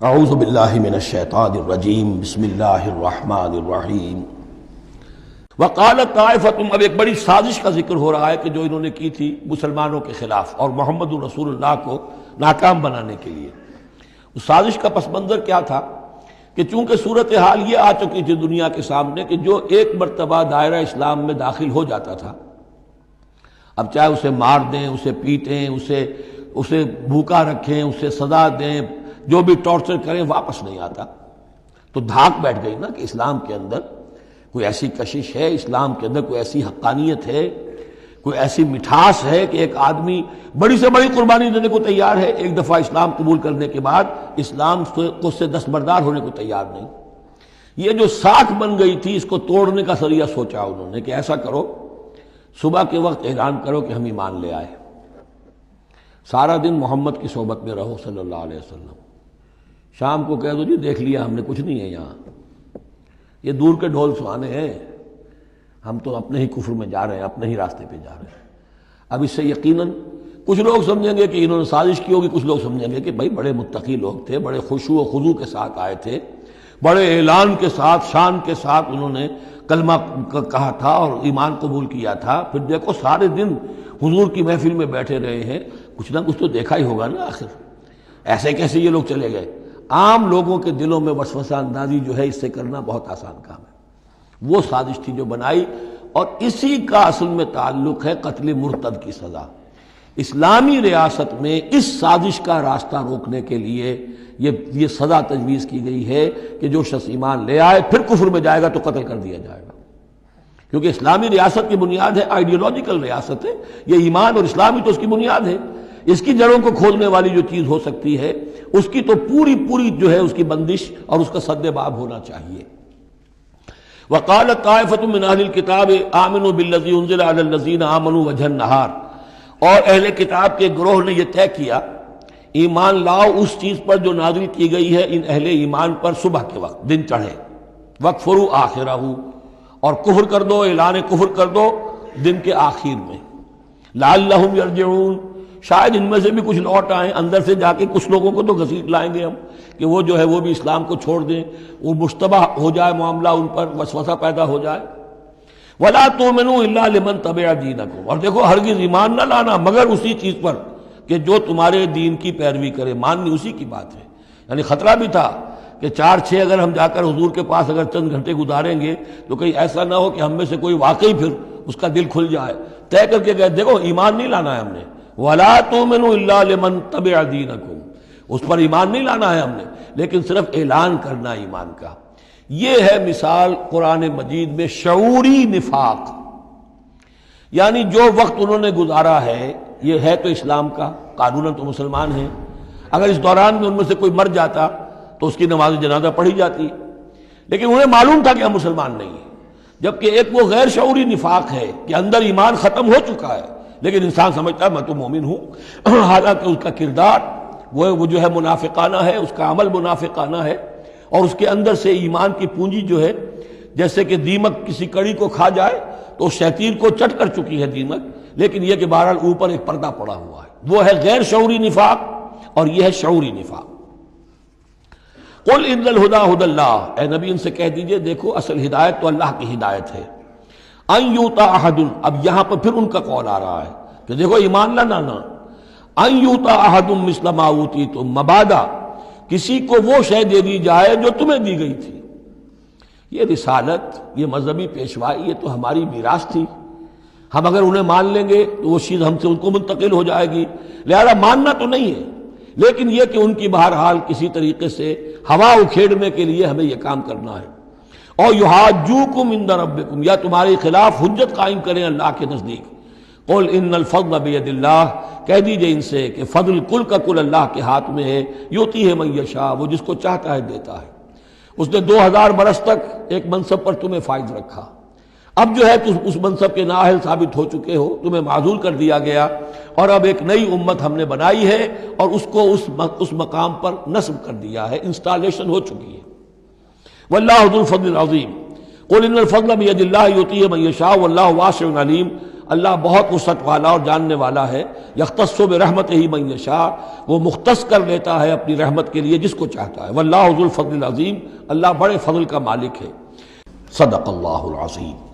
اعوذ باللہ من الشیطان الرجیم بسم اللہ الرحمن الرحیم وقالت طائفۃ، اب ایک بڑی سازش کا ذکر ہو رہا ہے کہ جو انہوں نے کی تھی مسلمانوں کے خلاف اور محمد رسول اللہ کو ناکام بنانے کے لیے۔ اس سازش کا پس منظر کیا تھا کہ چونکہ صورتحال یہ آ چکی تھی دنیا کے سامنے کہ جو ایک مرتبہ دائرہ اسلام میں داخل ہو جاتا تھا، اب چاہے اسے مار دیں، اسے پیٹیں، اسے بھوکا رکھیں، اسے سزا دیں، جو بھی ٹارچر کریں، واپس نہیں آتا۔ تو دھاک بیٹھ گئی نا کہ اسلام کے اندر کوئی ایسی کشش ہے، اسلام کے اندر کوئی ایسی حقانیت ہے، کوئی ایسی مٹھاس ہے کہ ایک آدمی بڑی سے بڑی قربانی دینے کو تیار ہے ایک دفعہ اسلام قبول کرنے کے بعد، اسلام کو سے دستبردار ہونے کو تیار نہیں۔ یہ جو ساکھ بن گئی تھی، اس کو توڑنے کا ذریعہ سوچا انہوں نے کہ ایسا کرو، صبح کے وقت اعلان کرو کہ ہم ایمان لے آئے، سارا دن محمد کی صحبت میں رہو صلی اللہ علیہ وسلم، شام کو کہہ دو جی دیکھ لیا ہم نے، کچھ نہیں ہے یہاں، یہ دور کے ڈھول سہانے ہیں، ہم تو اپنے ہی کفر میں جا رہے ہیں، اپنے ہی راستے پہ جا رہے ہیں۔ اب اس سے یقیناً کچھ لوگ سمجھیں گے کہ انہوں نے سازش کی ہوگی، کچھ لوگ سمجھیں گے کہ بھائی بڑے متقی لوگ تھے، بڑے خشوع و خضوع کے ساتھ آئے تھے، بڑے اعلان کے ساتھ، شان کے ساتھ انہوں نے کلمہ کہا تھا اور ایمان قبول کیا تھا، پھر دیکھو سارے دن حضور کی محفل میں بیٹھے رہے ہیں، کچھ نہ کچھ تو دیکھا ہی ہوگا نا آخر، ایسے کیسے یہ لوگ چلے گئے۔ عام لوگوں کے دلوں میں وسوسہ اندازی جو ہے اس سے کرنا بہت آسان کام ہے، وہ سازش تھی جو بنائی، اور اسی کا اصل میں تعلق ہے قتل مرتد کی سزا۔ اسلامی ریاست میں اس سازش کا راستہ روکنے کے لیے یہ سزا تجویز کی گئی ہے کہ جو شخص ایمان لے آئے پھر کفر میں جائے گا تو قتل کر دیا جائے گا، کیونکہ اسلامی ریاست کی بنیاد ہے، آئیڈیولوجیکل ریاست ہے یہ، ایمان اور اسلامی تو اس کی بنیاد ہے، اس کی جڑوں کو کھولنے والی جو چیز ہو سکتی ہے اس کی تو پوری جو ہے اس کی بندش اور اس کا سد باب ہونا چاہیے۔ وقالت طائفۃ من اہل الکتاب آمنوا بالذی انزل علی الذین آمنوا وجہ النہار، اور اہل کتاب کے گروہ نے یہ طے کیا ایمان لاؤ اس چیز پر جو نازل کی گئی ہے ان اہل ایمان پر صبح کے وقت، دن چڑھے، وکفروا آخرہ، اور کفر کر دو، اعلان کفر کر دو دن کے آخر میں، لعلہم یرجعون، شاید ان میں سے بھی کچھ لوٹ آئیں، اندر سے جا کے کچھ لوگوں کو تو گھسیٹ لائیں گے ہم کہ وہ جو ہے وہ بھی اسلام کو چھوڑ دیں، وہ مشتبہ ہو جائے معاملہ، ان پر وسوسہ پیدا ہو جائے۔ وَلَا تُؤْمِنُوا إِلَّا لِمَنْ تَبِعَ دِينَكُمْ، اور دیکھو ہرگز ایمان نہ لانا مگر اسی چیز پر کہ جو تمہارے دین کی پیروی کرے، ماننی اسی کی بات ہے۔ یعنی خطرہ بھی تھا کہ 4-6 اگر ہم جا کر حضور کے پاس اگر چند گھنٹے گزاریں گے تو کہیں ایسا نہ ہو کہ ہم میں سے کوئی واقعی پھر اس کا دل کھل جائے، طے کر کے گئے دیکھو ایمان نہیں لانا ہے ہم نے، وَلَا تُؤْمِنُوا إِلَّا لِمَنْ تَبِعَ دِينَكُمْ، اس پر ایمان نہیں لانا ہے ہم نے، لیکن صرف اعلان کرنا ایمان کا۔ یہ ہے مثال قرآن مجید میں شعوری نفاق، یعنی جو وقت انہوں نے گزارا ہے یہ ہے تو اسلام کا، قانوناً تو مسلمان ہیں، اگر اس دوران میں ان میں سے کوئی مر جاتا تو اس کی نماز جنازہ پڑھی جاتی، لیکن انہیں معلوم تھا کہ ہم مسلمان نہیں ہیں، جبکہ ایک وہ غیر شعوری نفاق ہے کہ اندر ایمان ختم ہو چکا ہے لیکن انسان سمجھتا ہے میں تو مومن ہوں، حالانکہ اس کا کردار وہ جو ہے منافقانہ ہے، اس کا عمل منافقانہ ہے، اور اس کے اندر سے ایمان کی پونجی جو ہے جیسے کہ دیمک کسی کڑی کو کھا جائے تو اس شیطین کو چٹ کر چکی ہے دیمک، لیکن یہ کہ بہرحال اوپر ایک پردہ پڑا ہوا ہے، وہ ہے غیر شعوری نفاق اور یہ ہے شعوری نفاق۔ قل ان الہدی ھدی اللہ، اے نبی ان سے کہہ دیجئے دیکھو اصل ہدایت تو اللہ کی ہدایت ہے، ان یؤتی احد، اب یہاں پر پھر ان کا قول آ رہا ہے کہ دیکھو ایمان لانا، ان یؤتی احد مثل ما اوتیتم، مبادا کسی کو وہ شے دے دی جائے جو تمہیں دی گئی تھی۔ یہ رسالت، یہ مذہبی پیشوائی، یہ تو ہماری میراث تھی، ہم اگر انہیں مان لیں گے تو وہ چیز ہم سے ان کو منتقل ہو جائے گی، لہذا ماننا تو نہیں ہے، لیکن یہ کہ ان کی بہرحال کسی طریقے سے ہوا اکھیڑنے کے لیے ہمیں یہ کام کرنا ہے۔ اور یحاجوکم عند ربکم، یا تمہارے خلاف حجت قائم کریں اللہ کے نزدیک۔ قل ان الفضل بید اللہ، کہہ دیجئے ان سے کہ فضل کل کا کل اللہ کے ہاتھ میں ہے، یؤتی ہے من یشاء، وہ جس کو چاہتا ہے دیتا ہے۔ اس نے 2000 برس تک ایک منصب پر تمہیں فائز رکھا، اب جو ہے تم اس منصب کے نااہل ثابت ہو چکے ہو، تمہیں معزول کر دیا گیا، اور اب ایک نئی امت ہم نے بنائی ہے اور اس کو اس مقام پر نصب کر دیا ہے، انسٹالیشن ہو چکی ہے۔ واللہ ذو الفضل العظیم، قل ان الفضل بید اللہ یؤتیہ من یشاء واللہ واسع علیم، اللہ بہت وسعت والا اور جاننے والا ہے، یختص برحمتہ من یشاء، وہ مختص کر لیتا ہے اپنی رحمت کے لیے جس کو چاہتا ہے، واللہ ذو الفضل العظیم، اللہ بڑے فضل کا مالک ہے۔ صدق اللہ العظیم۔